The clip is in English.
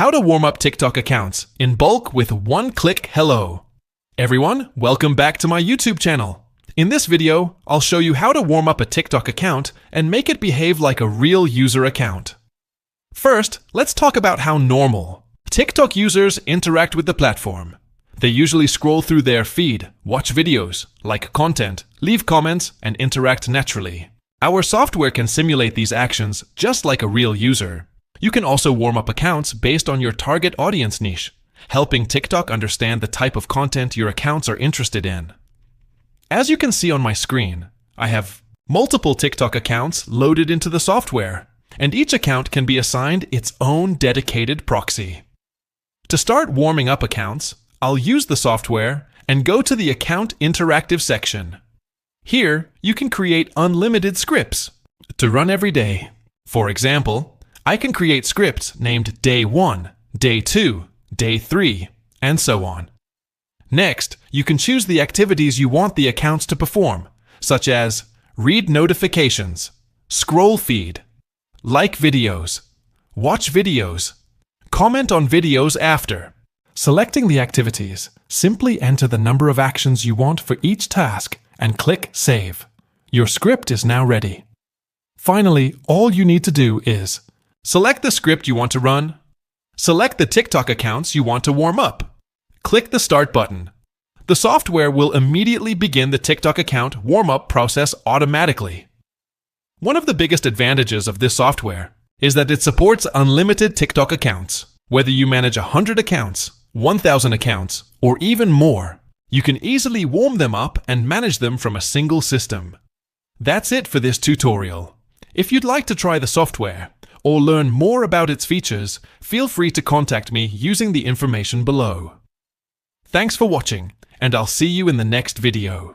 How to warm up TikTok accounts in bulk with one-click hello. Everyone, welcome back to my YouTube channel. In this video, I'll show you how to warm up a TikTok account and make it behave like a real user account. First, let's talk about how normal TikTok users interact with the platform. They usually scroll through their feed, watch videos, like content, leave comments, and interact naturally. Our software can simulate these actions just like a real user. You can also warm up accounts based on your target audience niche, helping TikTok understand the type of content your accounts are interested in. As you can see on my screen, I have multiple TikTok accounts loaded into the software, and each account can be assigned its own dedicated proxy. To start warming up accounts, I'll use the software and go to the Account Interactive section. Here, you can create unlimited scripts to run every day. For example, I can create scripts named Day 1, Day 2, Day 3, and so on. Next, you can choose the activities you want the accounts to perform, such as read notifications, scroll feed, like videos, watch videos, comment on videos after. Selecting the activities, simply enter the number of actions you want for each task and click Save. Your script is now ready. Finally, all you need to do is select the script you want to run, select the TikTok accounts you want to warm up, click the Start button. The software will immediately begin the TikTok account warm-up process automatically. One of the biggest advantages of this software is that it supports unlimited TikTok accounts. Whether you manage 100 accounts, 1,000 accounts, or even more, you can easily warm them up and manage them from a single system. That's it for this tutorial. If you'd like to try the software or learn more about its features, feel free to contact me using the information below. Thanks for watching, and I'll see you in the next video.